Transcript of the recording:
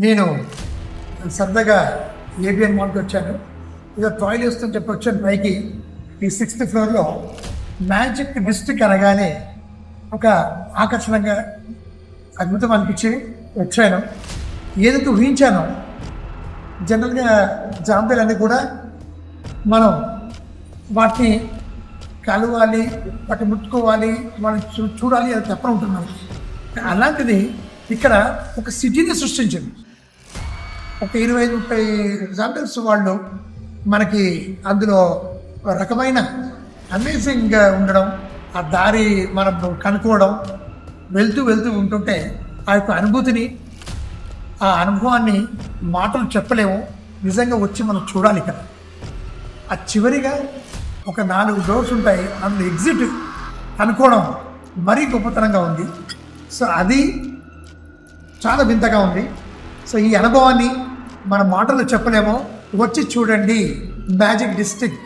నేను సరదాగా ఏబిఎన్ మాల్కి వచ్చాను. ఇదో టాయిల్ వేస్తుందని చెప్పి వచ్చాను పైకి. ఈ 6th ఫ్లోర్లో మ్యాజిక్ డిస్ట్రిక్ట్ అనగానే ఒక ఆకర్షణంగా అద్భుతం అనిపించి వచ్చాను. ఏదైతే ఊహించానో జనరల్గా జాంబీలన్నీ కూడా మనం వాటిని కలవాలి, వాటిని ముట్టుకోవాలి, వాళ్ళని చూడాలి, అది తప్పని ఉంటుంది మనకి. అలాంటిది ఇక్కడ ఒక సిటీని సృష్టించింది. ఒక 25-30 జాంబీల్స్ వాళ్ళు మనకి అందులో రకమైన అమేజింగ్గా ఉండడం, ఆ దారి మనం కనుక్కోవడం, వెళ్తూ ఉంటుంటే ఆ యొక్క అనుభూతిని, ఆ అనుభవాన్ని మాటలు చెప్పలేము, నిజంగా వచ్చి మనం చూడాలి. ఇక్కడ ఆ చివరిగా ఒక 4 డోర్స్ ఉంటాయి, అందులో ఎగ్జిట్ అనుకోవడం మరీ గొప్పతనంగా ఉంది. సో అది చాలా వింతగా ఉంది. సో ఈ అనుభవాన్ని మన మాటలు చెప్పలేమో, వచ్చి చూడండి మ్యాజిక్ డిస్ట్రిక్ట్.